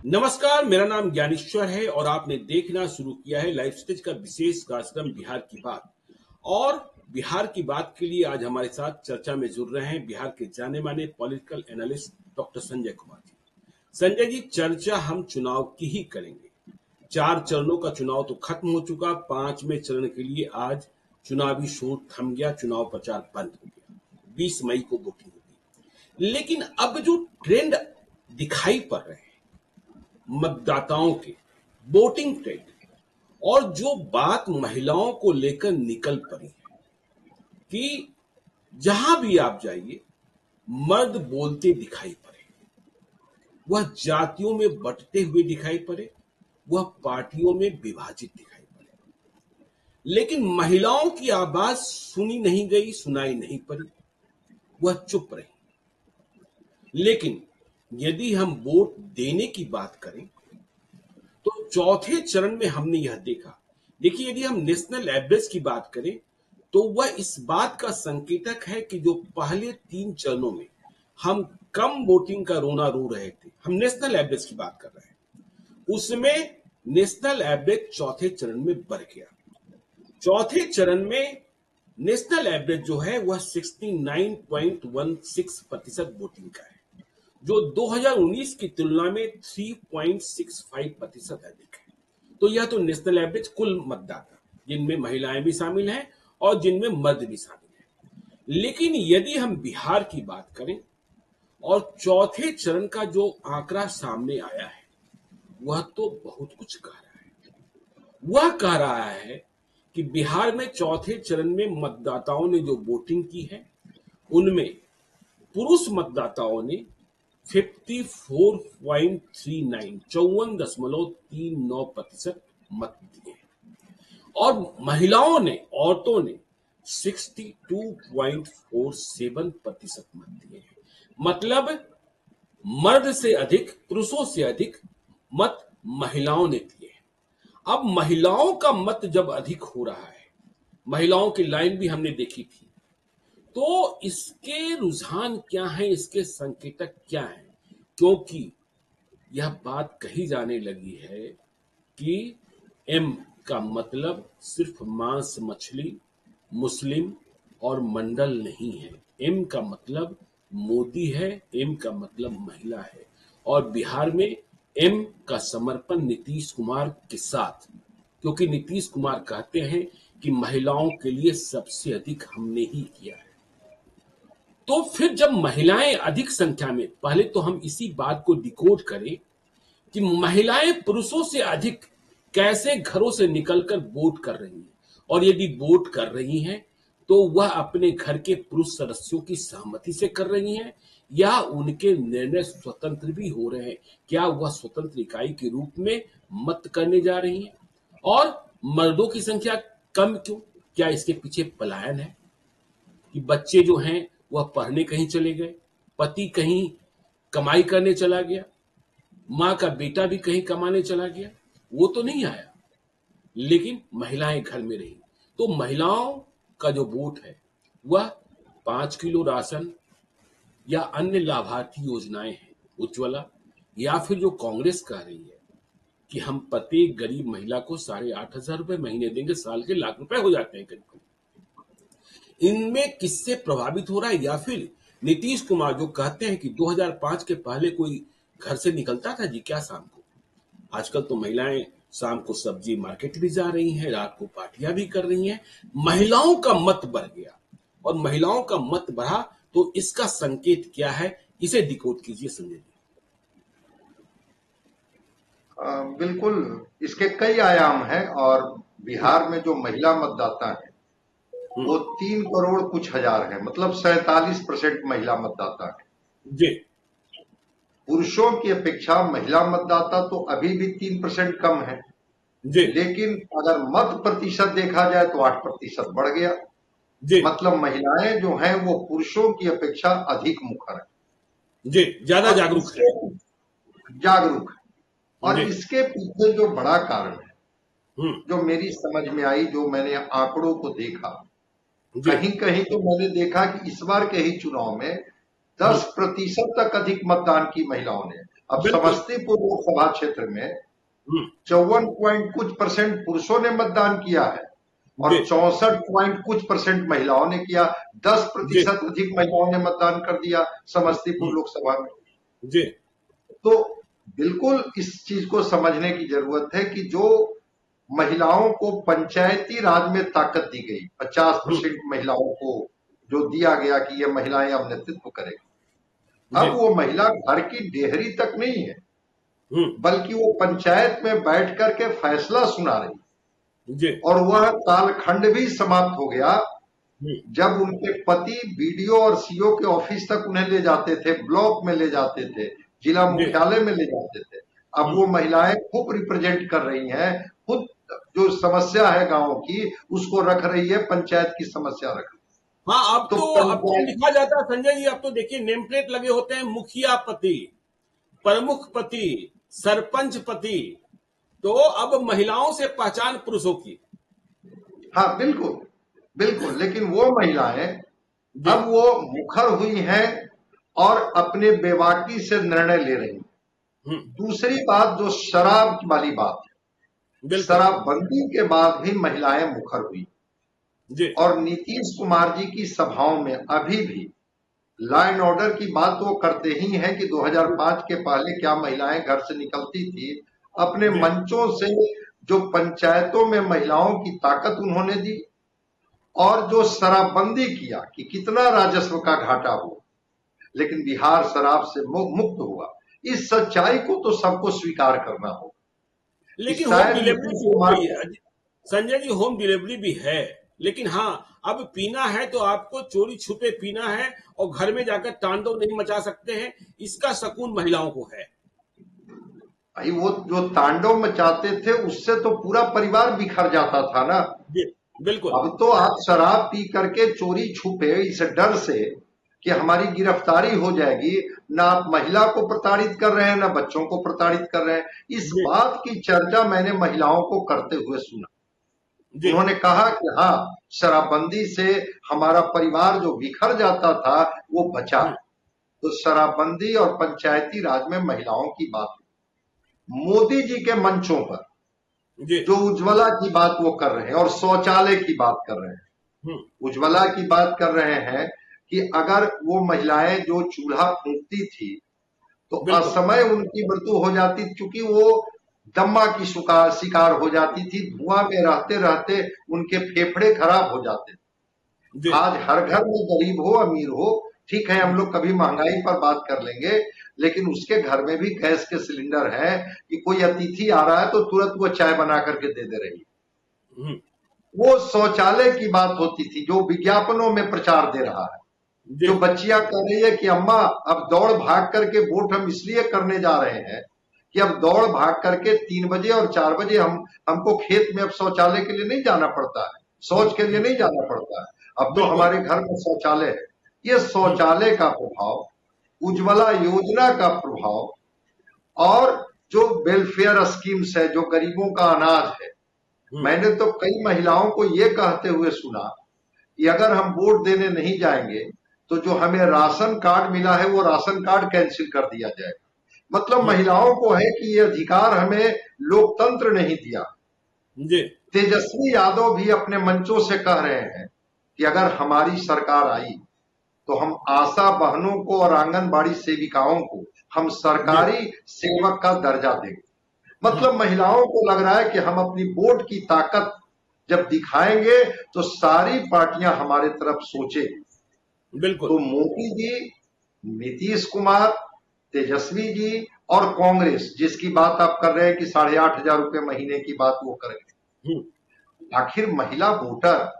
नमस्कार, मेरा नाम ज्ञानेश्वर है और आपने देखना शुरू किया है लाइव स्टेज का विशेष कार्यक्रम बिहार की बात। और बिहार की बात के लिए आज हमारे साथ चर्चा में जुड़ रहे हैं बिहार के जाने माने political analyst doctor Sanjay Kumar ji. Sanjay ji, चर्चा हम चुनाव की ही करेंगे। 4 चरणों का चुनाव तो खत्म हो चुका, 5वें चरण के लिए आज चुनावी शोर थम गया, चुनाव प्रचार बंद हो गया। 20 मई को वोटिंग होगी, लेकिन अब जो ट्रेंड दिखाई पड़ रहे हैं मतदाताओं के वोटिंग ट्रेंड, और जो बात महिलाओं को लेकर निकल पड़ी है कि जहां भी आप जाइए मर्द बोलते दिखाई पड़े, वह जातियों में बंटते हुए दिखाई पड़े, वह पार्टियों में विभाजित दिखाई पड़े, लेकिन महिलाओं की आवाज सुनी नहीं गई, सुनाई नहीं पड़ी, वह चुप रही। लेकिन यदि हम वोट देने की बात करें तो चौथे चरण में हमने यह देखा। देखिए, यदि हम नेशनल एवरेज की बात करें तो वह इस बात का संकेतक है कि जो पहले 3 चरणों में हम कम वोटिंग का रोना रो रहे थे, हम नेशनल एवरेज की बात कर रहे हैं, उसमें नेशनल एवरेज चौथे चरण में बढ़ गया। चौथे चरण में नेशनल एवरेज जो है वह 69.16% वोटिंग का है, जो 2019 की तुलना में 3.65% अधिक है। तो यह तो नेशनल एवरेज कुल मतदाता, जिनमें महिलाएं भी शामिल हैं और जिनमें मर्द भी शामिल हैं। लेकिन यदि हम बिहार की बात करें और चौथे चरण का जो आंकड़ा सामने आया है, वह तो बहुत कुछ कह रहा है। वह कह रहा है कि बिहार में चौथे चरण में मतदाताओं ने जो वोटिंग की है, उनमें पुरुष मतदाताओं ने 54.39 मत दिए और औरतों ने 62.47% मत दिए हैं। मतलब मर्द से अधिक, पुरुषों से अधिक मत महिलाओं ने दिए हैं। अब महिलाओं का मत जब अधिक हो रहा है, महिलाओं की लाइन भी हमने देखी थी, तो इसके रुझान क्या है, इसके संकेतक क्या है? क्योंकि यह बात कही जाने लगी है कि एम का मतलब सिर्फ मांस मछली, मुस्लिम और मंडल नहीं है। एम का मतलब मोदी है, एम का मतलब महिला है। और बिहार में एम का समर्पण नीतीश कुमार के साथ, क्योंकि नीतीश कुमार कहते हैं कि महिलाओं के लिए सबसे अधिक हमने ही किया है। तो फिर जब महिलाएं अधिक संख्या में, पहले तो हम इसी बात को डिकोड करें कि महिलाएं पुरुषों से अधिक कैसे घरों से निकलकर वोट कर रही हैं, और यदि वोट कर रही हैं तो वह अपने घर के पुरुष सदस्यों की सहमति से कर रही हैं या उनके निर्णय स्वतंत्र भी हो रहे हैं। क्या वह स्वतंत्र इकाई के रूप में मत करने जा रही हैं? और मर्दों की संख्या कम क्यों? क्या इसके पीछे पलायन है कि बच्चे जो हैं वह पढ़ने कहीं चले गए, पति कहीं कमाई करने चला गया, मां का बेटा भी कहीं कमाने चला गया? वो तो नहीं आया, लेकिन महिलाएं घर में रही। तो महिलाओं का जो वोट है वह 5 किलो राशन या अन्य लाभार्थी योजनाएं हैं, उज्ज्वला, या फिर जो कांग्रेस कह रही है कि हम प्रत्येक गरीब महिला को 8,500 रुपए महीने देंगे, साल के लाख रुपए हो जाते हैं करीब। इनमें किससे प्रभावित हो रहा है? या फिर नीतीश कुमार जो कहते हैं कि 2005 के पहले कोई घर से निकलता था जी क्या शाम को? आजकल तो महिलाएं शाम को सब्जी मार्केट भी जा रही हैं, रात को पार्टियां भी कर रही हैं। महिलाओं का मत बढ़ गया, और महिलाओं का मत बढ़ा तो इसका संकेत क्या है, इसे डिकोड कीजिए संजय जी। बिल्कुल, इसके कई आयाम हैं और बिहार में जो महिला मतदाता है वो 3 करोड़ कुछ हजार है, मतलब 47% महिला मतदाता है जी। पुरुषों की अपेक्षा महिला मतदाता तो अभी भी 3% कम है जी। लेकिन अगर मत प्रतिशत देखा जाए तो 8% बढ़ गया जी। मतलब महिलाएं जो हैं वो पुरुषों की अपेक्षा अधिक मुखर है जी, ज्यादा जागरूक है। जागरूक है। और इसके पीछे जो बड़ा कारण है, जो मेरी समझ में आई, जो मैंने आंकड़ों को देखा, कहीं कहीं तो मैंने देखा कि इस बार के ही चुनाव में 10% तक अधिक मतदान की महिलाओं ने, अब बिल्कुल। समस्तीपुर लोकसभा क्षेत्र में हम्म, 54 पॉइंट कुछ परसेंट पुरुषों ने मतदान किया है और जी 64 पॉइंट कुछ परसेंट महिलाओं ने किया। 10% जी। अधिक महिलाओं ने मतदान कर दिया समस्तीपुर हम्म, लोकसभा में। जी तो बिल्कुल इस चीज को समझने की जरूरत है कि जो महिलाओं को पंचायती राज में ताकत दी गई, 50% महिलाओं को जो दिया गया कि ये महिलाएं अब नेतृत्व करेंगी, जी। अब वो महिला घर की डेहरी तक नहीं है, हम्म, बल्कि वो पंचायत में बैठ करके फैसला सुना रही। जी। और वह कालखंड भी समाप्त हो गया हम्म, जब उनके पति बीडीओ और सीओ के ऑफिस तक उन्हें ले जाते थे, ब्लॉक में ले जाते थे, जिला जी। मुख्यालय में ले जाते थे। अब वो महिलाएं खुद रिप्रेजेंट कर रही हैं, खुद जो समस्या है गांव की उसको रख रही है, पंचायत की समस्या रख रही हाँ, है। तो अब तो पंचायत, लिखा जाता है संजय जी, अब तो देखिए नेम प्लेट लगे होते हैं, मुखिया पति, प्रमुख पति, सरपंच पति। तो अब महिलाओं से पहचान पुरुषों की। हाँ बिल्कुल बिल्कुल, लेकिन वो महिलाएं जी। अब वो मुखर हुई हैं और अपने बेबाकी से निर्णय ले रही हैं। हम्म, दूसरी बात जो शराब वाली बात है, बिल्कुल। शराबबंदी के बाद भी महिलाएं मुखर हुई जी और नीतीश कुमार जी की सभाओं में अभी भी लॉ एंड ऑर्डर की बात वो करते ही हैं कि 2005 के पहले क्या महिलाएं घर से निकलती थी। अपने जी। मंचों से जो पंचायतों में महिलाओं की ताकत उन्होंने दी और जो शराबबंदी किया कि कितना राजस्व का घाटा हुआ, लेकिन बिहार शराब से मुक्त हुआ। इस सच्चाई को तो सबको स्वीकार करना होगा कि लेकिन होम शायद डिलीवरी नीतीश भी हो कुमार, गई है संजय जी, होम डिलीवरी भी है। लेकिन हाँ, अब पीना है तो आपको चोरी छुपे पीना है और घर में जाकर तांडव नहीं मचा सकते हैं, इसका सकून महिलाओं को है। भाई वो जो तांडव मचाते थे उससे तो पूरा परिवार बिखर जाता था ना। जी बिल्कुल। अब तो आप शराब पी करके चोरी छुपे इस डर से कि हमारी गिरफ्तारी हो जाएगी, ना आप महिला को प्रताड़ित कर रहे हैं ना बच्चों को प्रताड़ित कर रहे हैं। इस जी बात की चर्चा मैंने महिलाओं को करते हुए सुना। जी। उन्होंने कहा कि हाँ, शराबबंदी से हमारा परिवार जो बिखर जाता था वो बचा। हम्म, तो शराबबंदी और पंचायती राज में महिलाओं की बात, मोदी जी के मंचों पर जी। जो उज्ज्वला की बात वो कर रहे हैं और शौचालय की बात कर रहे हैं, हम्म, उज्ज्वला की बात कर रहे हैं कि अगर वो महिलाएं जो चूल्हा फूंकती थी तो बिल्कुल। असमय उनकी मृत्यु हो जाती, क्योंकि वो दम्मा की शिकार हो जाती थी, धुआं में रहते रहते उनके फेफड़े खराब हो जाते थे। जी आज हर घर में गरीब हो अमीर हो, ठीक है हम लोग कभी महंगाई पर बात कर लेंगे, लेकिन उसके घर में भी गैस के सिलेंडर है कि कोई अतिथि आ रहा है तो तुरंत वो चाय बना करके दे दे रही है। हम्म, वो शौचालय की बात होती थी जो विज्ञापनों में प्रचार दे रहा है, जी जो बच्चियां कह रही है कि अम्मा अब दौड़ भाग करके वोट हम इसलिए करने जा रहे हैं कि अब दौड़ भाग करके 3 बजे और 4 बजे हमको खेत में अब शौचालय के लिए नहीं जाना पड़ता है, शौच के लिए नहीं जाना पड़ता है, अब तो बिल्कुल। हमारे घर में शौचालय है। ये शौचालय का प्रभाव, उज्ज्वला योजना का प्रभाव और जो वेलफेयर स्कीम्स है, जो गरीबों का अनाज है। मैंने तो कई महिलाओं को ये कहते हुए सुना कि अगर हम वोट देने नहीं जाएंगे तो जो हमें राशन कार्ड मिला है वो राशन कार्ड कैंसिल कर दिया जाएगा। मतलब महिलाओं को है कि ये अधिकार हमें लोकतंत्र नहीं दिया। जी तेजस्वी यादव भी अपने मंचों से कह रहे हैं कि अगर हमारी सरकार आई तो हम आशा बहनों को और आंगनबाड़ी सेविकाओं को हम जी। सरकारी सेवक का दर्जा देंगे। मतलब महिलाओं को लग रहा है कि हम अपनी वोट की ताकत जब दिखाएंगे तो सारी पार्टियां हमारे तरफ सोचेगी। बिल्कुल। तो मोदी जी, नीतीश कुमार, तेजस्वी जी और कांग्रेस जिसकी बात आप कर रहे हैं कि 8,500 रुपए महीने की बात वो करेंगे, आखिर महिला वोटर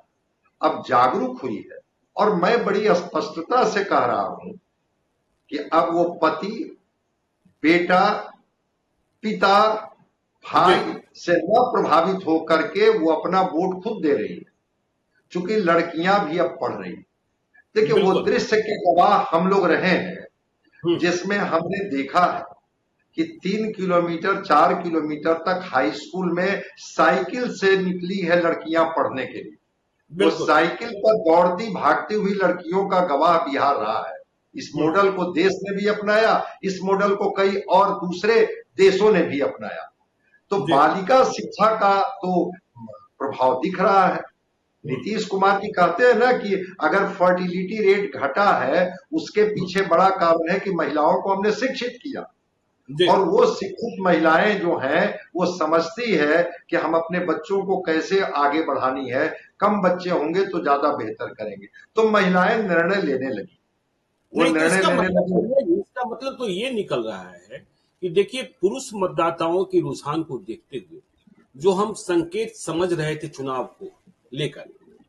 अब जागरूक हुई है। और मैं बड़ी स्पष्टता से कह रहा हूं कि अब वो पति, बेटा, पिता, जी भाई से न प्रभावित होकर के वो अपना वोट खुद दे रही है, चूंकि लड़कियां भी अब पढ़ रही हैं। देखिए वो बिल्कुल। दृश्य के गवाह हम लोग रहे हैं हम्म, जिसमें हमने देखा है कि 3 किलोमीटर 4 किलोमीटर तक हाई स्कूल में साइकिल से निकली है लड़कियां पढ़ने के लिए। वो बिल्कुल। साइकिल पर दौड़ती भागती हुई लड़कियों का गवाह बिहार रहा है। इस मॉडल को देश ने भी अपनाया, इस मॉडल को कई और दूसरे देशों ने भी अपनाया। तो बालिका शिक्षा का तो प्रभाव दिख रहा है। नीतीश कुमार जी कहते हैं ना कि अगर फर्टिलिटी रेट घटा है उसके पीछे बड़ा कारण है कि महिलाओं को हमने शिक्षित किया, और वो शिक्षित महिलाएं जो हैं वो समझती है कि हम अपने बच्चों को कैसे आगे बढ़ानी है, कम बच्चे होंगे तो ज्यादा बेहतर करेंगे, तो महिलाएं निर्णय लेने लगी। वो निर्णय लेने लगी। इसका मतलब तो ये निकल रहा है कि देखिए, पुरुष मतदाताओं के रुझान को देखते हुए जो हम संकेत समझ रहे थे चुनाव को लेकर,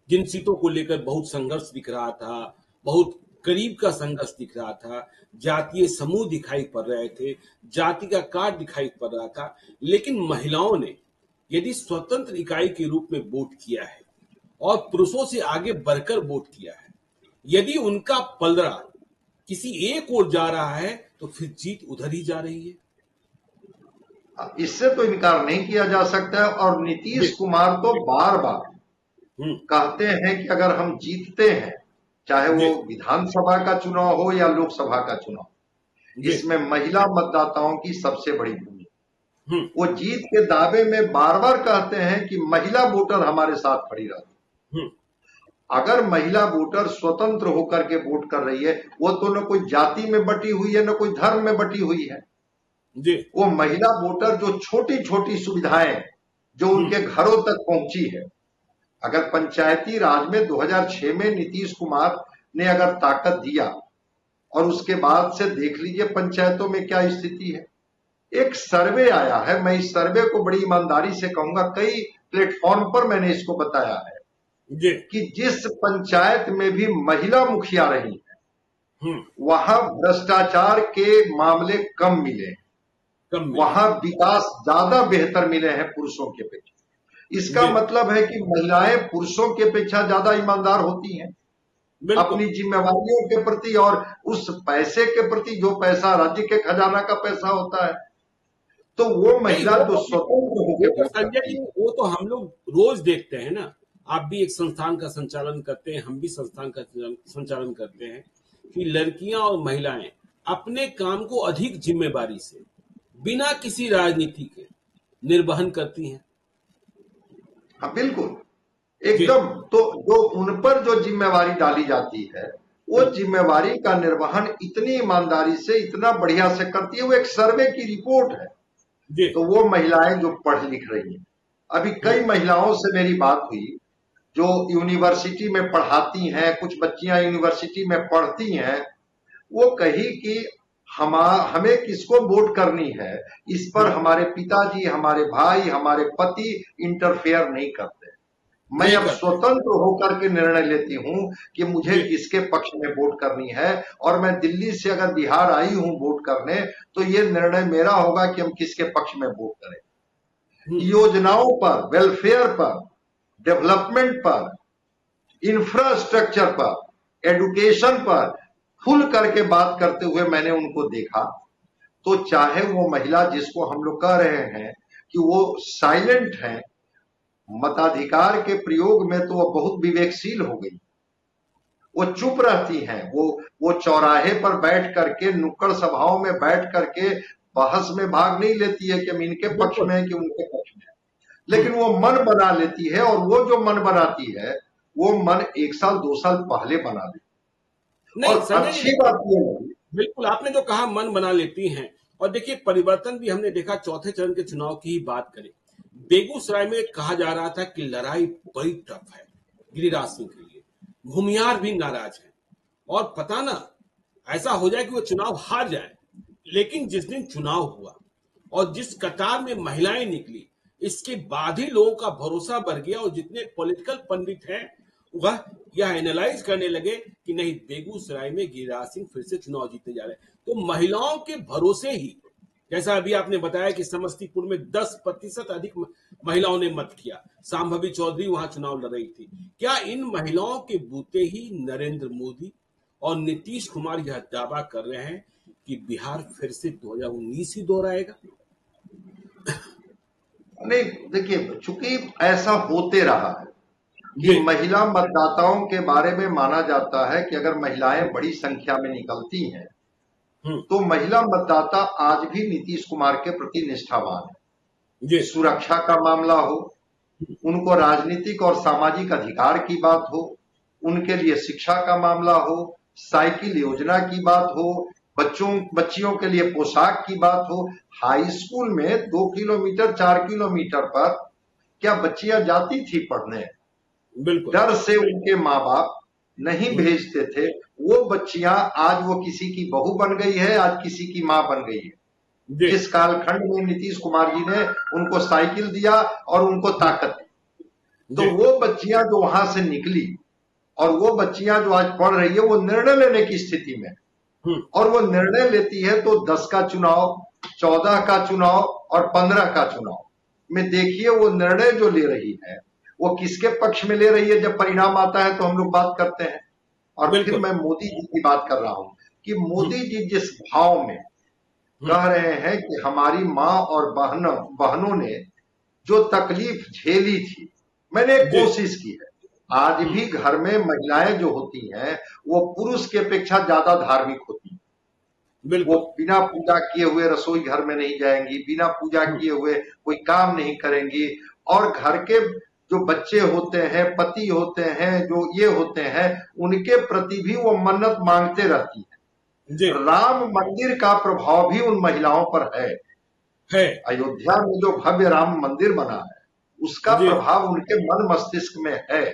जिन सीटों को लेकर बहुत संघर्ष दिख रहा था, बहुत करीब का संघर्ष दिख रहा था, जातीय समूह दिखाई पड़ रहे थे, जाति का कार्ड दिखाई पड़ रहा था, लेकिन महिलाओं ने यदि स्वतंत्र इकाई के रूप में वोट किया है और पुरुषों से आगे बढ़कर वोट किया है, यदि उनका पलड़ा किसी एक ओर जा रहा है तो फिर जीत उधर ही जा रही है। इससे तो इनकार नहीं किया जा सकता है। और नीतीश कुमार तो बार बार कहते हैं कि अगर हम जीतते हैं, चाहे वो विधानसभा का चुनाव हो या लोकसभा का चुनाव, इसमें महिला मतदाताओं की सबसे बड़ी भूमिका। वो जीत के दावे में बार बार कहते हैं कि महिला वोटर हमारे साथ खड़ी रहती। अगर महिला वोटर स्वतंत्र होकर के वोट कर रही है, वो तो न कोई जाति में बटी हुई है, न कोई धर्म में बटी हुई है। वो महिला वोटर जो छोटी छोटी सुविधाएं जो उनके घरों तक पहुंची है, अगर पंचायती राज में 2006 में नीतीश कुमार ने अगर ताकत दिया और उसके बाद से देख लीजिए पंचायतों में क्या स्थिति है। एक सर्वे आया है, मैं इस सर्वे को बड़ी ईमानदारी से कहूंगा, कई प्लेटफॉर्म पर मैंने इसको बताया है कि जिस पंचायत में भी महिला मुखिया रही है वहां भ्रष्टाचार के मामले कम मिले, वहां विकास ज्यादा बेहतर मिले हैं पुरुषों के अपेक्षा। इसका मतलब है कि महिलाएं पुरुषों की अपेक्षा ज्यादा ईमानदार होती हैं अपनी जिम्मेवारियों के प्रति और उस पैसे के प्रति जो पैसा राज्य के खजाना का पैसा होता है। तो वो महिला जो स्वतंत्र होकर, संजय जी, वो तो हम लोग रोज देखते हैं ना। आप भी एक संस्थान का संचालन करते हैं, हम भी संस्थान का संचालन करते हैं कि लड़कियां और महिलाएं अपने काम को अधिक जिम्मेवारी से बिना किसी राजनीति के निर्वहन करती हैं। हाँ बिल्कुल, एकदम। तो जो उन पर जो जिम्मेवारी डाली जाती है वो जिम्मेवारी का निर्वहन इतनी ईमानदारी से, इतना बढ़िया से करती है। वो एक सर्वे की रिपोर्ट है। तो वो महिलाएं जो पढ़ लिख रही हैं, अभी कई महिलाओं से मेरी बात हुई जो यूनिवर्सिटी में पढ़ाती हैं, कुछ बच्चियां यूनिवर्सिटी में पढ़ती हैं, वो कही कि हमें किसको वोट करनी है इस पर हमारे पिताजी, हमारे भाई, हमारे पति इंटरफेयर नहीं करते। मैं अब स्वतंत्र होकर के निर्णय लेती हूं कि मुझे किसके पक्ष में वोट करनी है, और मैं दिल्ली से अगर बिहार आई हूं वोट करने तो ये निर्णय मेरा होगा कि हम किसके पक्ष में वोट करें। योजनाओं पर, वेलफेयर पर, डेवलपमेंट पर, इंफ्रास्ट्रक्चर पर, एजुकेशन पर खुल करके बात करते हुए मैंने उनको देखा। तो चाहे वो महिला जिसको हम लोग कह रहे हैं कि वो साइलेंट है, मताधिकार के प्रयोग में तो वो बहुत विवेकशील हो गई, वो चुप रहती हैं, वो चौराहे पर बैठ करके, नुक्कड़ सभाओं में बैठ करके बहस में भाग नहीं लेती है कि हम इनके पक्ष में है कि उनके पक्ष में है, लेकिन वो मन बना लेती है। और वो जो मन बनाती है वो मन 1 साल 2 साल पहले बना लेती। नहीं, अच्छी बात ये है, बिल्कुल आपने जो कहा मन बना लेती हैं। और देखिए, परिवर्तन भी हमने देखा। चौथे चरण के चुनाव की ही बात करें, बेगूसराय में कहा जा रहा था कि लड़ाई बड़ी टफ है गिरिराज सिंह के लिए, भूमियार भी नाराज है और पता ना ऐसा हो जाए कि वो चुनाव हार जाए। लेकिन जिस दिन चुनाव हुआ और जिस कतार में महिलाएं निकली, इसके बाद ही लोगों का भरोसा बढ़ गया और जितने पॉलिटिकल पंडित हैं वह यह एनालाइज करने लगे कि नहीं, बेगूसराय में गिरिराज सिंह फिर से चुनाव जीतने जा रहे हैं। तो महिलाओं के भरोसे ही, जैसा अभी आपने बताया कि समस्तीपुर में 10% अधिक महिलाओं ने मत किया, सांभवी चौधरी वहां चुनाव लड़ रही थी। क्या इन महिलाओं के बूते ही नरेंद्र मोदी और नीतीश कुमार यह दावा कर रहे हैं कि बिहार फिर से 2019 ही दोहराएगा? नहीं, देखिए, चूंकि ऐसा होते रहा है कि महिला मतदाताओं के बारे में माना जाता है कि अगर महिलाएं बड़ी संख्या में निकलती हैं तो महिला मतदाता आज भी नीतीश कुमार के प्रति निष्ठावान है। सुरक्षा का मामला हो, उनको राजनीतिक और सामाजिक अधिकार की बात हो, उनके लिए शिक्षा का मामला हो, साइकिल योजना की बात हो, बच्चियों के लिए पोशाक की बात हो। हाई स्कूल में 2 किलोमीटर 4 किलोमीटर पर क्या बच्चियां जाती थी पढ़ने? डर से उनके माँ बाप नहीं भेजते थे। वो बच्चियां आज वो किसी की बहू बन गई है, आज किसी की माँ बन गई है। जिस कालखंड में नीतीश कुमार जी ने उनको साइकिल दिया और उनको ताकत दी, तो वो बच्चियां जो वहां से निकली और वो बच्चियां जो आज पढ़ रही है वो निर्णय लेने की स्थिति में, और वो निर्णय लेती है तो 10 का चुनाव, 14 का चुनाव और 15 का चुनाव में देखिए वो निर्णय जो ले रही है वो किसके पक्ष में ले रही है। जब परिणाम आता है तो हम लोग बात करते हैं। और फिर मैं मोदी जी की बात कर रहा हूं कि मोदी जी जिस भाव में कह रहे हैं कि हमारी माँ और बहनों ने जो तकलीफ झेली थी, मैंने कोशिश की है। आज भी घर में महिलाएं जो होती हैं वो पुरुष की अपेक्षा ज्यादा धार्मिक होती हैं। वो बिना पूजा किए हुए रसोई घर में नहीं जाएंगी, बिना पूजा किए हुए कोई काम नहीं करेंगी, और घर के जो बच्चे होते हैं, पति होते हैं, जो ये होते हैं, उनके प्रति भी वो मन्नत मांगते रहती है। राम मंदिर का प्रभाव भी उन महिलाओं पर है। अयोध्या में जो भव्य राम मंदिर बना है उसका प्रभाव उनके मन मस्तिष्क में है।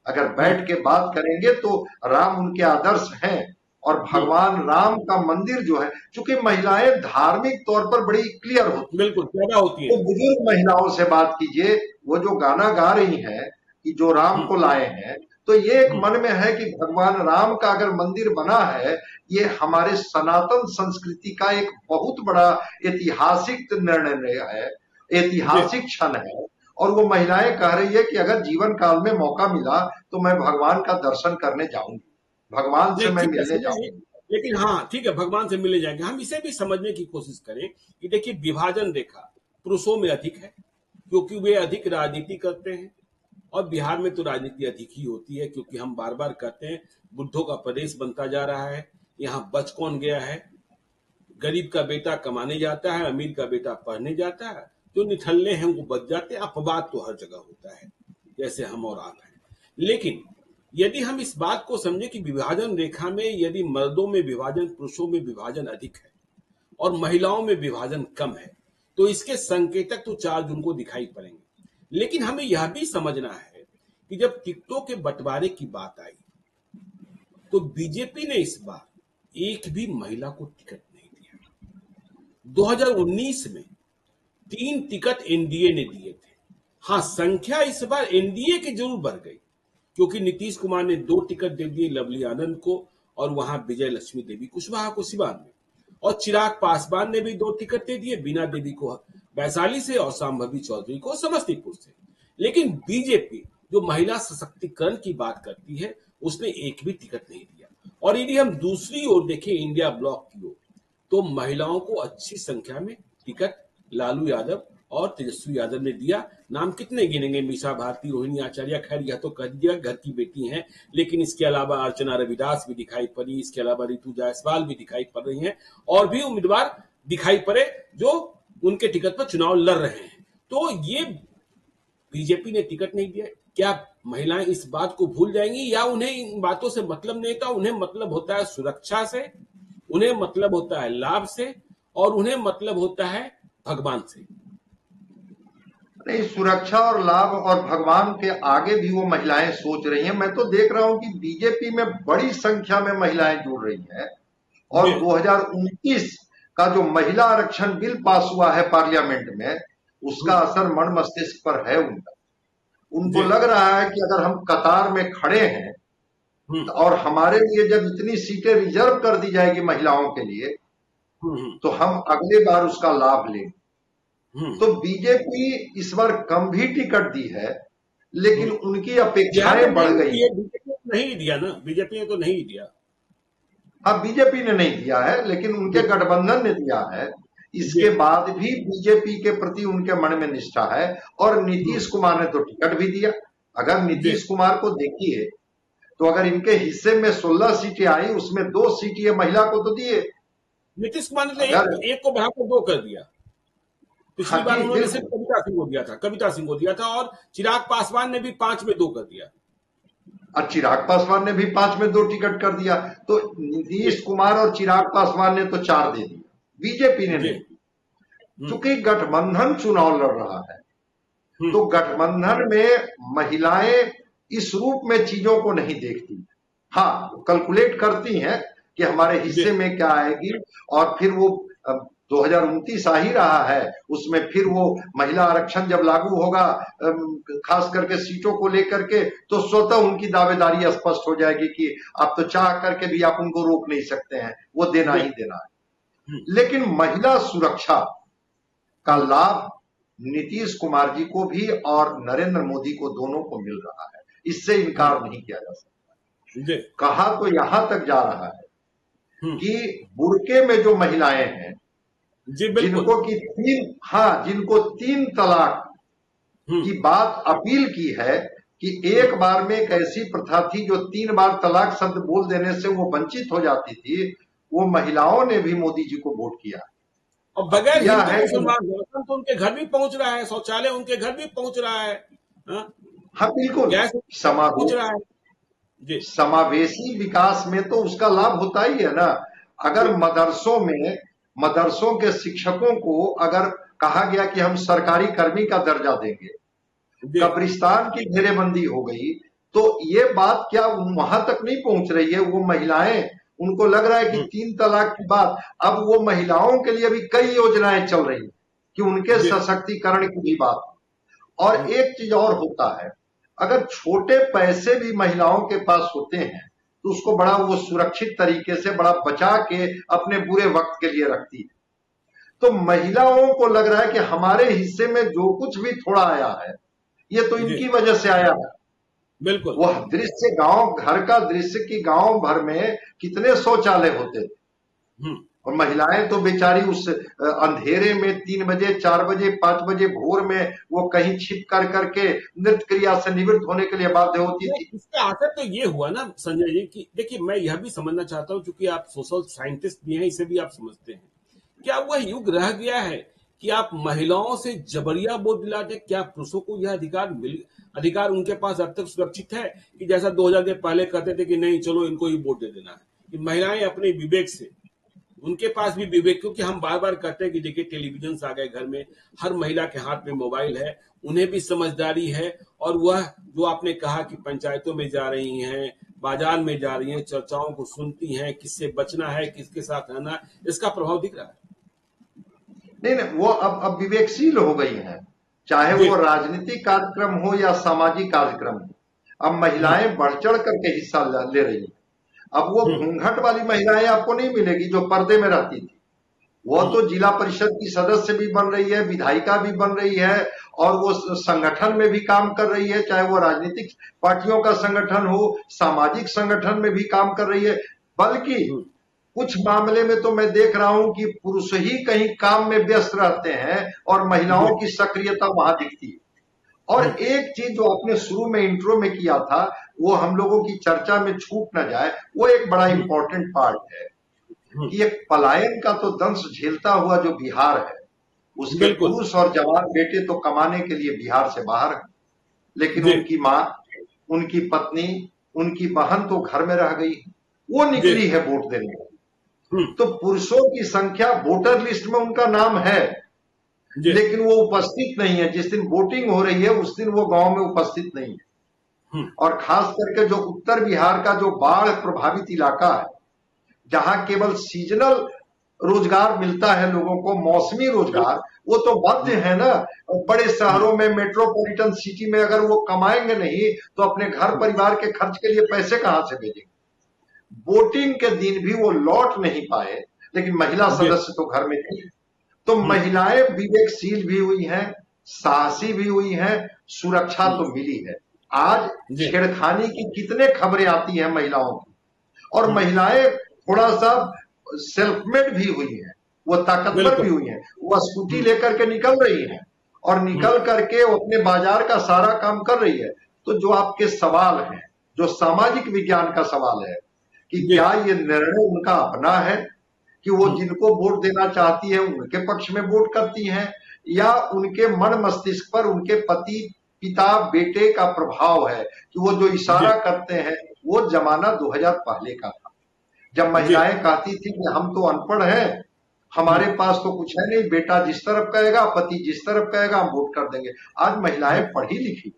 अगर बैठ के बात करेंगे तो राम उनके आदर्श हैं, और भगवान राम का मंदिर जो है, चूंकि महिलाएं धार्मिक तौर पर बड़ी क्लियर होती, बिल्कुल ज्यादा होती है। तो बुजुर्ग महिलाओं से बात कीजिए, वो जो गाना गा रही हैं कि जो राम को लाए हैं, तो ये एक मन में है कि भगवान राम का अगर मंदिर बना है, ये हमारे सनातन संस्कृति का एक बहुत बड़ा ऐतिहासिक निर्णय है, ऐतिहासिक क्षण है। और वो महिलाएं कह रही है कि अगर जीवन काल में मौका मिला तो मैं भगवान का दर्शन करने जाऊंगी, भगवान से मैं मिलने जाऊंगी। लेकिन हाँ ठीक है, भगवान से मिलने जाएंगे। हम इसे भी समझने की कोशिश करें कि देखिए विभाजन रेखा पुरुषों में अधिक है क्योंकि वे अधिक राजनीति करते हैं, और बिहार में तो राजनीति अधिक ही होती है क्योंकि हम बार बार कहते हैं बुद्धों का प्रदेश बनता जा रहा है। यहाँ बच कौन गया है? गरीब का बेटा कमाने जाता है, अमीर का बेटा पढ़ने जाता है, जो निठल्ले हैं वो बच जाते हैं। अपवाद तो हर जगह होता है, जैसे हम और आप हैं। लेकिन यदि हम इस बात को समझें कि विभाजन रेखा में यदि मर्दों में विभाजन, पुरुषों में विभाजन अधिक है और महिलाओं में विभाजन कम है, तो इसके संकेतक तो 4 जून को दिखाई पड़ेंगे। लेकिन हमें यह भी समझना है कि जब टिकटों के बंटवारे की बात आई तो बीजेपी ने इस बार एक भी महिला को टिकट नहीं दिया। 2019 में 3 टिकट एनडीए ने दिए थे। हाँ, संख्या इस बार एनडीए की जरूर बढ़ गई क्योंकि नीतीश कुमार ने 2 टिकट दे दिए लवली आनंद को और वहां विजय लक्ष्मी देवी कुशवाहा को सिवान में, और चिराग पासवान ने भी 2 टिकट दे दिए, बीना देवी को वैशाली से और सांभवी चौधरी को समस्तीपुर से। लेकिन बीजेपी जो महिला सशक्तिकरण की बात करती है उसने एक भी टिकट नहीं दिया। और यदि हम दूसरी ओर देखें इंडिया ब्लॉक की ओर, तो महिलाओं को अच्छी संख्या में टिकट लालू यादव और तेजस्वी यादव ने दिया। नाम कितने गिनेंगे? मीसा भारती, रोहिणी आचार्य, खैर यह तो कह दिया घर की बेटी हैं, लेकिन इसके अलावा अर्चना रविदास भी दिखाई पड़ी, इसके अलावा रितु जायसवाल भी दिखाई पड़ रही हैं, और भी उम्मीदवार दिखाई पड़े जो उनके टिकट पर चुनाव लड़ रहे हैं। तो ये बीजेपी ने टिकट नहीं दिया। क्या महिलाएं इस बात को भूल जाएंगी या उन्हें इन बातों से मतलब नहीं था? उन्हें मतलब होता है सुरक्षा से, उन्हें मतलब होता है लाभ से, और उन्हें मतलब होता है भगवान से। नहीं, सुरक्षा और लाभ और भगवान के आगे भी वो महिलाएं सोच रही हैं। मैं तो देख रहा हूं कि बीजेपी में बड़ी संख्या में महिलाएं जुड़ रही हैं, और 2029 का जो महिला आरक्षण बिल पास हुआ है पार्लियामेंट में, उसका असर मन मस्तिष्क पर है उनका। उनको लग रहा है कि अगर हम कतार में खड़े हैं और हमारे लिए जब इतनी सीटें रिजर्व कर दी जाएगी महिलाओं के लिए, तो हम अगले बार उसका लाभ लेंगे। तो बीजेपी इस बार कम भी टिकट दी है, लेकिन उनकी अपेक्षाएं बढ़ गई। नहीं दिया ना, बीजेपी ने तो नहीं दिया। हाँ, बीजेपी ने नहीं दिया है, लेकिन उनके गठबंधन ने दिया है। इसके बाद भी बीजेपी के प्रति उनके मन में निष्ठा है, और नीतीश कुमार ने तो टिकट भी दिया। अगर जी। नीतीश कुमार को देखिए तो अगर इनके हिस्से में 16 सीटें आई, उसमें 2 सीटें महिला को तो दिए। नीतीश कुमार ने तो अगर एक को बढ़ाकर 2 कर दिया। हाँ पिछली बार जी उन्होंने सिर्फ बिल्कुल। कविता सिंह को दिया था, कविता सिंह को दिया था, और चिराग पासवान ने भी 5 में 2 कर दिया। और चिराग पासवान ने भी 5 में 2 टिकट कर दिया। तो जी। नीतीश कुमार और चिराग पासवान ने तो 4 दे दिया, बीजेपी ने जी। नहीं। चूंकि गठबंधन चुनाव लड़ रहा है, हम्म। तो गठबंधन में महिलाएं इस रूप में चीजों को नहीं देखती। हाँ, कैलकुलेट करती हैं कि हमारे जी। हिस्से में क्या आएगी, और फिर वो 2029 आ ही रहा है, उसमें फिर वो महिला आरक्षण जब लागू होगा, खास करके सीटों को लेकर के, तो स्वतः उनकी दावेदारी स्पष्ट हो जाएगी कि आप तो चाह करके भी आप उनको रोक नहीं सकते हैं, वो देना जी। ही देना है। लेकिन महिला सुरक्षा का लाभ नीतीश कुमार जी को भी और नरेंद्र मोदी को, दोनों को मिल रहा है, इससे इनकार नहीं किया जा सकता। जी। कहा तो यहां तक जा रहा है हम्म। कि बुर्के में जो महिलाएं हैं, जी बिल्कुल। जिनको 3 तलाक की बात अपील की है, कि एक बार में एक ऐसी प्रथा थी जो 3 बार तलाक शब्द बोल देने से वो वंचित हो जाती थी, वो महिलाओं ने भी मोदी जी को वोट किया। और अब बगैर किया हिंदू है कि मुसलमान राशन तो उनके घर भी पहुंच रहा है, शौचालय उनके घर भी पहुंच रहा है, हाँ? हाँ बिल्कुल, गैस पहुंच रहा है। जी। समावेशी विकास में तो उसका लाभ होता ही है ना। अगर मदरसों के शिक्षकों को अगर कहा गया कि हम सरकारी कर्मी का दर्जा देंगे, जी। कब्रिस्तान की घेरेबंदी हो गई, तो ये बात क्या वहां तक नहीं पहुंच रही है? वो महिलाएं, उनको लग रहा है कि 3 तलाक की बात, अब वो महिलाओं के लिए भी कई योजनाएं चल रही कि उनके जी। सशक्तिकरण की भी बात। और एक चीज और होता है, अगर छोटे पैसे भी महिलाओं के पास होते हैं, तो उसको बड़ा वो सुरक्षित तरीके से बड़ा बचा के अपने बुरे वक्त के लिए रखती है। तो महिलाओं को लग रहा है कि हमारे हिस्से में जो कुछ भी थोड़ा आया है, ये तो जी इनकी वजह से आया है। बिल्कुल। वह दृश्य, गांव घर का दृश्य की गांव भर में कितने शौचालय होते थे, और महिलाएं तो बेचारी उस अंधेरे में 3 बजे 4 बजे 5 बजे भोर में वो कहीं छिप कर करके नृत्य क्रिया से निवृत्त होने के लिए बाध्य होती थी। इसका असर तो ये हुआ ना संजय जी कि देखिए, मैं यह भी समझना चाहता हूं, क्योंकि आप सोशल साइंटिस्ट भी हैं, इसे भी आप समझते हैं, क्या वह युग रह गया है कि आप महिलाओं से जबरिया वोट दिलाते? क्या पुरुषों को यह अधिकार उनके पास अब तक सुरक्षित है कि जैसा 2000 के पहले कहते थे कि नहीं चलो इनको ही वोट दे देना है? कि महिलाएं अपने विवेक से, उनके पास भी विवेक, क्योंकि हम बार बार कहते हैं कि देखिए टेलीविजन आ गए घर में, हर महिला के हाथ में मोबाइल है, उन्हें भी समझदारी है, और वह जो आपने कहा कि पंचायतों में जा रही हैं, बाजार में जा रही हैं, चर्चाओं को सुनती हैं, किससे बचना है, किसके साथ रहना है, इसका प्रभाव दिख रहा है। नहीं नहीं, वो अब विवेकशील हो गई हैं, चाहे वो राजनीतिक कार्यक्रम हो या सामाजिक कार्यक्रम हो। अब महिलाएं बढ़ चढ़ करके हिस्सा ले रही हैं। अब वो घूंघट वाली महिलाएं आपको नहीं मिलेगी जो पर्दे में रहती थी, वो तो जिला परिषद की सदस्य भी बन रही है, विधायिका भी बन रही है, और वो संगठन में भी काम कर रही है, चाहे वो राजनीतिक पार्टियों का संगठन हो, सामाजिक संगठन में भी काम कर रही है। बल्कि कुछ मामले में तो मैं देख रहा हूं कि पुरुष ही कहीं काम में व्यस्त रहते हैं और महिलाओं की सक्रियता वहां दिखती है। और एक चीज जो आपने शुरू में इंट्रो में किया था, वो हम लोगों की चर्चा में छूट ना जाए, वो एक बड़ा इंपॉर्टेंट पार्ट है कि एक पलायन का तो दंश झेलता हुआ जो बिहार है, उसके पुरुष और जवान बेटे तो कमाने के लिए बिहार से बाहर हैं, लेकिन उनकी माँ, उनकी पत्नी, उनकी बहन तो घर में रह गई, वो निकली है वोट देने। तो पुरुषों की संख्या वोटर लिस्ट में उनका नाम है, लेकिन वो उपस्थित नहीं है। जिस दिन वोटिंग हो रही है उस दिन वो गांव में उपस्थित नहीं है। और खास करके जो उत्तर बिहार का जो बाढ़ प्रभावित इलाका है, जहां केवल सीजनल रोजगार मिलता है लोगों को, मौसमी रोजगार, वो तो बाध्य है ना। बड़े शहरों में, मेट्रोपॉलिटन सिटी में अगर वो कमाएंगे नहीं तो अपने घर परिवार के खर्च के लिए पैसे कहां से भेजेंगे? वोटिंग के दिन भी वो लौट नहीं पाए, लेकिन महिला सदस्य तो घर में थी। तो महिलाएं विवेकशील भी हुई हैं, साहसी भी हुई हैं, सुरक्षा तो मिली है। आज छेड़खानी की कितने खबरें आती हैं महिलाओं की, और महिलाएं थोड़ा सा सेल्फ मेड भी हुई हैं, वो ताकतवर भी हुई हैं। वो स्कूटी लेकर के निकल रही हैं, और निकल करके वो अपने बाजार का सारा काम कर रही है। तो जो आपके सवाल हैं, जो सामाजिक विज्ञान का सवाल है कि क्या ये निर्णय उनका अपना है कि वो जिनको वोट देना चाहती है उनके पक्ष में वोट करती हैं, या उनके मन मस्तिष्क पर उनके पति पिता बेटे का प्रभाव है कि वो जो इशारा करते हैं वो जमाना 2000 पहले का था, जब महिलाएं कहती थी कि हम तो अनपढ़ हैं, हमारे पास तो कुछ है नहीं, बेटा जिस तरफ कहेगा पति जिस तरफ कहेगा हम वोट कर देंगे। आज महिलाएं पढ़ी लिखी,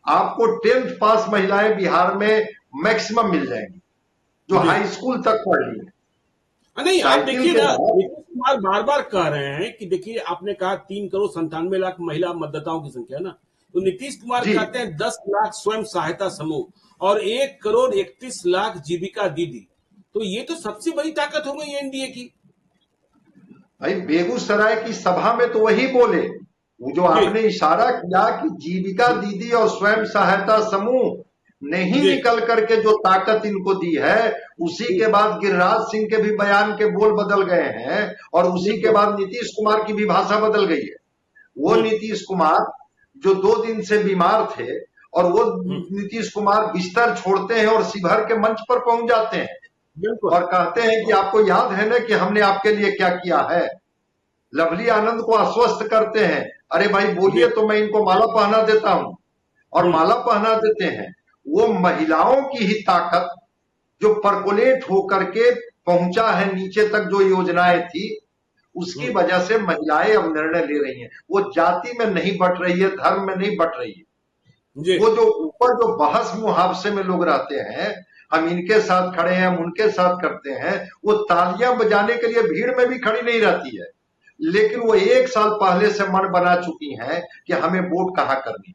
आपको 10th पास महिलाएं बिहार में मैक्सिमम मिल जाएंगी जो हाई स्कूल तक पढ़ ली है। नहीं, आप देखिए ना, नीतीश कुमार बार बार कह रहे हैं कि देखिए आपने कहा 3,97,00,000 महिला मतदाताओं की संख्या ना, तो नीतीश कुमार कहते हैं 10 लाख स्वयं सहायता समूह और 1,31,00,000 जीविका दीदी, तो ये तो सबसे बड़ी ताकत हो गई एनडीए की। भाई बेगूसराय की सभा में तो वही बोले, वो जो आपने इशारा किया कि जीविका दीदी और स्वयं सहायता समूह ने ही निकल करके जो ताकत इनको दी है, उसी के बाद गिरिराज सिंह के भी बयान के बोल बदल गए हैं और उसी के बाद नीतीश कुमार की भी भाषा बदल गई है। वो नीतीश कुमार जो 2 दिन से बीमार थे और वो नीतीश कुमार बिस्तर छोड़ते हैं और शिवहर के मंच पर पहुंच जाते हैं और कहते हैं कि आपको याद है ना कि हमने आपके लिए क्या किया है। लवली आनंद को आश्वस्त करते हैं, अरे भाई बोलिए तो मैं इनको माला पहना देता हूं, और माला पहना देते हैं। वो महिलाओं की ही ताकत जो परकोलेट होकर के पहुंचा है नीचे तक, जो योजनाएं थी उसकी वजह से महिलाएं अब निर्णय ले रही हैं। वो जाति में नहीं बट रही है, धर्म में नहीं बट रही है। वो जो ऊपर जो बहस मुहावसे में लोग रहते हैं, हम इनके साथ खड़े हैं हम उनके साथ करते हैं, वो तालियां बजाने के लिए भीड़ में भी खड़ी नहीं रहती है, लेकिन वो 1 साल पहले से मन बना चुकी हैं कि हमें वोट कहां करनी,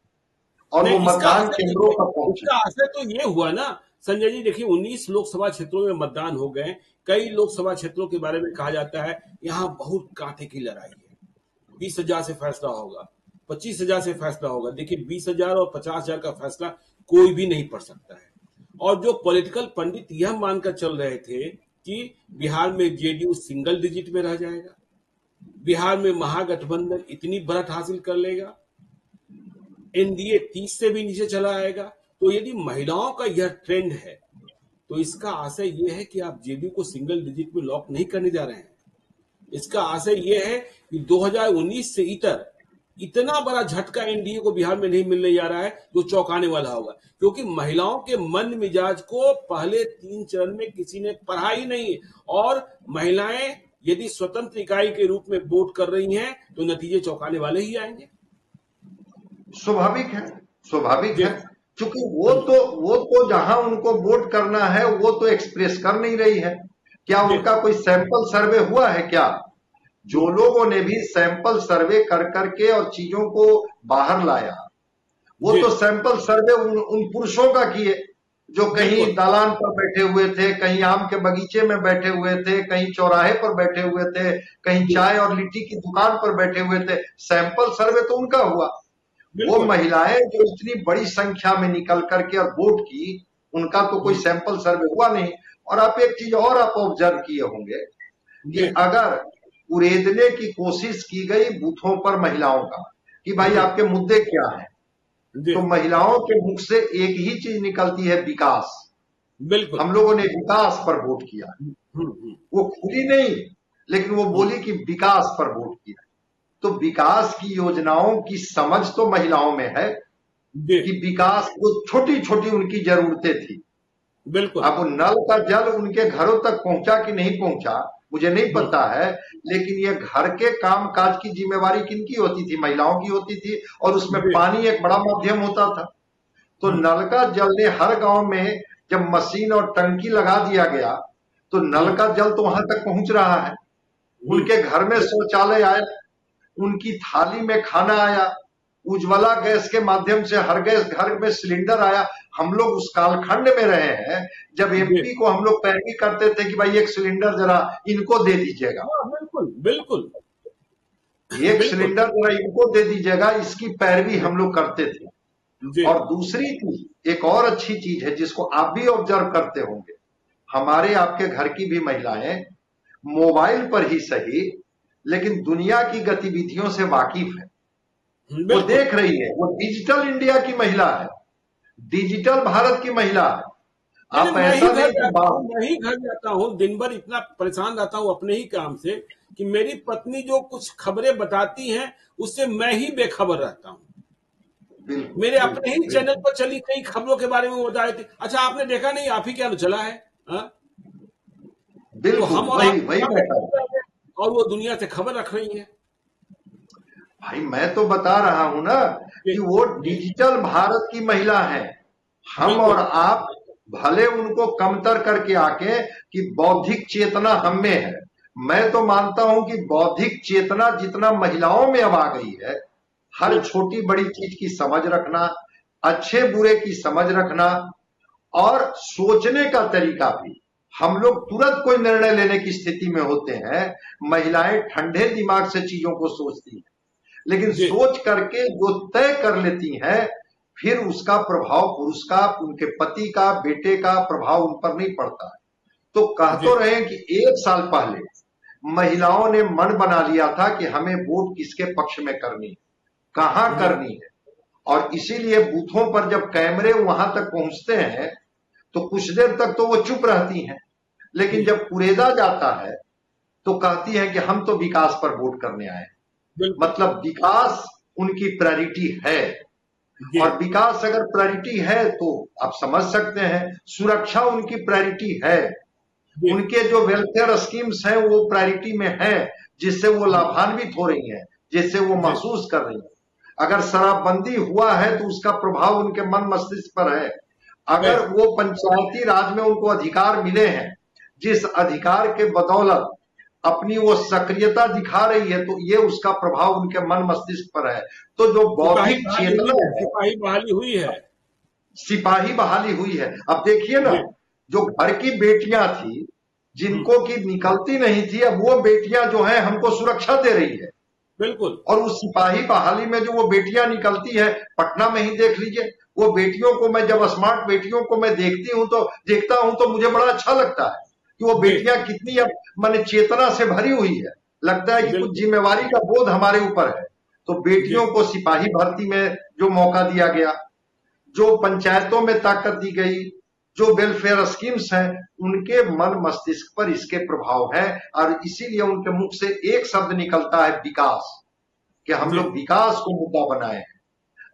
और वो मतदान केंद्रों पर पहुंचे। इसका असर तो ये हुआ ना संजय जी, देखिए 19 लोकसभा क्षेत्रों में मतदान हो गए। कई लोकसभा क्षेत्रों के बारे में कहा जाता है यहाँ बहुत कांटे की लड़ाई है, 20,000 से फैसला होगा, 25,000 से फैसला होगा। देखिए 20,000 और 50,000 का फैसला कोई भी नहीं पढ़ सकता है। और जो पॉलिटिकल पंडित यह मानकर चल रहे थे कि बिहार में जेडीयू सिंगल डिजिट में रह जाएगा, बिहार में महागठबंधन इतनी बढ़त हासिल कर लेगा, एनडीए 30 से भी नीचे चला आएगा। तो यदि महिलाओं का यह ट्रेंड है तो इसका आशय यह है कि आप जेडीयू को सिंगल डिजिट में लॉक नहीं करने जा रहे हैं। इसका आशय यह है कि 2019 से इतर इतना बड़ा झटका एनडीए को बिहार में नहीं मिलने जा रहा है जो चौंकाने वाला होगा, क्योंकि महिलाओं के मन मिजाज को पहले 3 चरण में किसी ने पढ़ा ही नहीं। और महिलाएं यदि स्वतंत्र इकाई के रूप में वोट कर रही हैं तो नतीजे चौंकाने वाले ही आएंगे। स्वाभाविक है, क्योंकि वो तो जहां उनको वोट करना है वो तो एक्सप्रेस कर नहीं रही है। क्या उनका कोई सैंपल सर्वे हुआ है क्या? जो लोगों ने भी सैंपल सर्वे कर करके और चीजों को बाहर लाया, वो तो सैंपल सर्वे उन पुरुषों का किए जो कहीं दालान पर बैठे हुए थे, कहीं आम के बगीचे में बैठे हुए थे, कहीं चौराहे पर बैठे हुए थे, कहीं चाय और लिट्टी की दुकान पर बैठे हुए थे। सैंपल सर्वे तो उनका हुआ। वो महिलाएं जो इतनी बड़ी संख्या में निकल करके और वोट की, उनका तो कोई सैंपल सर्वे हुआ नहीं। और आप एक चीज और आप ऑब्जर्व किए होंगे कि अगर उड़ेदने की कोशिश की गई बूथों पर महिलाओं का कि भाई आपके मुद्दे क्या हैं, तो महिलाओं के मुख से एक ही चीज निकलती है, विकास। बिल्कुल, हम लोगों ने विकास पर वोट किया। वो खुली नहीं, लेकिन वो बोली कि विकास पर वोट किया। तो विकास की योजनाओं की समझ तो महिलाओं में है कि विकास वो छोटी छोटी उनकी जरूरतें थी। बिल्कुल। अब नल का जल उनके घरों तक पहुंचा कि नहीं पहुंचा मुझे नहीं पता है, लेकिन ये घर के काम काज की जिम्मेवारी किनकी होती थी? महिलाओं की होती थी, और उसमें पानी एक बड़ा माध्यम होता था। तो नल का जल ने हर गांव में जब मशीन और टंकी लगा दिया गया तो नल का जल तो वहां तक पहुंच रहा है। उनके घर में शौचालय आया, उनकी थाली में खाना आया, उज्ज्वला गैस के माध्यम से हर गैस घर में सिलेंडर आया। हम लोग उस कालखंड में रहे हैं जब एमपी को हम लोग पैरवी करते थे कि भाई एक सिलेंडर जरा इनको दे दीजिएगा। बिल्कुल बिल्कुल, एक सिलेंडर जरा इनको दे दीजिएगा, इसकी पैरवी हम लोग करते थे। और दूसरी चीज, एक और अच्छी चीज है जिसको आप भी ऑब्जर्व करते होंगे, हमारे आपके घर की भी महिलाएं मोबाइल पर ही सही लेकिन दुनिया की गतिविधियों से वाकिफ है, वो देख रही है, वो डिजिटल इंडिया की महिला है। डिजिटल भारत की महिला है। नहीं, आप मैं ही ऐसा घर नहीं कि जाता हूँ, मैं ही घर जाता हूँ, दिन भर इतना परेशान रहता हूँ अपने ही काम से कि मेरी पत्नी जो कुछ खबरें बताती हैं उससे मैं ही बेखबर रहता हूँ। बिल्कुल मेरे अपने बिल्कुल ही चैनल बिल्कुल पर चली कई खबरों के बारे में वो बता रहे थे, अच्छा आपने देखा नहीं, आप ही क्या चला है? हाँ? तो बिल्कुल, हम और आप वही वही क्या मैं कह बेखबर रहा हूं। रह गए और वो दुनिया से खबर रख रही है। भाई मैं तो बता रहा हूं ना जी, कि वो जी, डिजिटल भारत की महिला है। हम और बिल्कुल, आप भले उनको कमतर करके आके कि बौद्धिक चेतना हम में है। मैं तो मानता हूं कि बौद्धिक चेतना जितना महिलाओं में अब आ गई है, हर जी, छोटी बड़ी चीज की समझ रखना, अच्छे बुरे की समझ रखना, और सोचने का तरीका भी। हम लोग तुरंत कोई निर्णय लेने की स्थिति में होते हैं, महिलाएं ठंडे दिमाग से चीजों को सोचती हैं, लेकिन जी, सोच करके जो तय कर लेती हैं, फिर उसका प्रभाव पुरुष का, उनके पति का, बेटे का प्रभाव उन पर नहीं पड़ता है। तो कह जी, तो रहे हैं कि 1 साल पहले महिलाओं ने मन बना लिया था कि हमें वोट किसके पक्ष में करनी है, कहां जी, करनी है। और इसीलिए बूथों पर जब कैमरे वहां तक पहुंचते हैं तो कुछ देर तक तो वो चुप रहती हैं, लेकिन जी, जब कुरेदा जाता है तो कहती हैं कि हम तो विकास पर वोट करने आए हैं। बिल्कुल, मतलब विकास उनकी प्रायोरिटी है। जी, और विकास अगर प्रायोरिटी है तो आप समझ सकते हैं, सुरक्षा उनकी प्रायोरिटी है। जी, उनके जो वेलफेयर स्कीम्स हैं वो प्रायोरिटी में है, जिससे वो जी, लाभान्वित हो रही हैं, जिससे वो जी, महसूस कर रही हैं। अगर शराबबंदी हुआ है तो उसका प्रभाव उनके मन मस्तिष्क पर है। है, अगर वो पंचायती राज में उनको अधिकार मिले हैं, जिस अधिकार के बदौलत अपनी वो सक्रियता दिखा रही है, तो ये उसका प्रभाव उनके मन मस्तिष्क पर है। तो जो सिपाही बौद्धिक बहाली हुई चेतना है, है, सिपाही बहाली हुई है। सिपाही बहाली हुई है। अब देखिए ना, जी, जो घर की बेटियां थी हम्म, जिनको की निकलती नहीं थी, अब वो बेटियां जो है हमको सुरक्षा दे रही है। बिल्कुल, और उस सिपाही बहाली में जो वो बेटियां निकलती है, पटना में ही देख लीजिए, वो बेटियों को मैं जब स्मार्ट बेटियों को मैं देखता हूं तो मुझे बड़ा अच्छा लगता है कि वो जी, बेटियां कितनी अब माने चेतना से भरी हुई है। लगता है कि कुछ बिल्कुल, जिम्मेवारी का बोध हमारे ऊपर है। तो जी, बेटियों को सिपाही भर्ती में जो मौका दिया गया, जो पंचायतों में ताकत दी गई, जो वेलफेयर स्कीम्स हैं, उनके मन मस्तिष्क पर इसके प्रभाव है। और इसीलिए उनके मुख से एक शब्द निकलता है, विकास, कि हम जी, लोग विकास को मुद्दा बनाए हैं।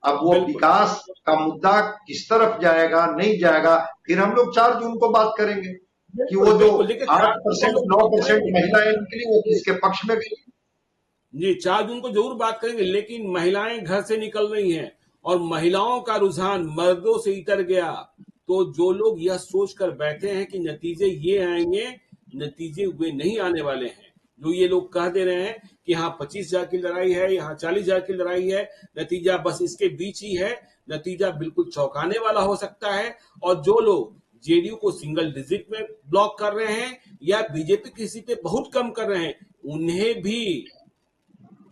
अब वो बिल्कुल, विकास का मुद्दा किस तरफ जाएगा नहीं जाएगा, फिर हम लोग 4 जून को बात करेंगे कि बिल्कुल, वो जो बिल्कुल, देखिए 4 जून को हम 8% लोग बात 9% करेंगे। महिलाएं निकली वो जी, किसके पक्ष में गई। जी, 4 जून को जरूर बात करेंगे, लेकिन महिलाएं घर से निकल रही हैं और महिलाओं का रुझान मर्दों से इतर गया। तो जो लोग यह सोचकर बैठे हैं कि नतीजे ये आएंगे, नतीजे वे नहीं आने वाले हैं। जो ये लोग कह दे रहे हैं कि यहाँ 25,000 की लड़ाई है, यहाँ 40,000 की लड़ाई है, नतीजा बस इसके बीच ही है, नतीजा बिल्कुल चौंकाने वाला हो सकता है। और जो लोग जेडीयू को सिंगल डिजिट में ब्लॉक कर रहे हैं या बीजेपी की सीटें बहुत कम कर रहे हैं, उन्हें भी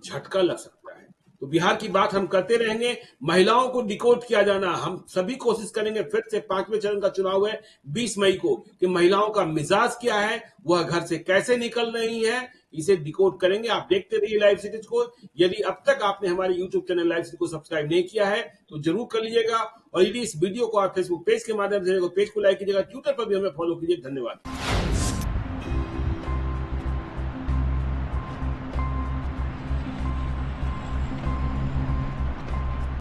झटका लग सकता है। तो बिहार की बात हम करते रहेंगे। महिलाओं को डिकोड किया जाना, हम सभी कोशिश करेंगे। फिर से 5वें चरण का चुनाव है 20 मई को, कि महिलाओं का मिजाज क्या है, वह घर से कैसे निकल रही है, इसे डिकोड करेंगे। आप देखते रहिए लाइव सीरीज को। यदि अब तक आपने हमारे यूट्यूब चैनल लाइव सीरीज को सब्सक्राइब नहीं किया है तो जरूर कर लीजिएगा। और यदि इस वीडियो को आप फेसबुक पेज के माध्यम से पेज को लाइक कीजिएगा, ट्विटर पर भी हमें फॉलो कीजिए। धन्यवाद।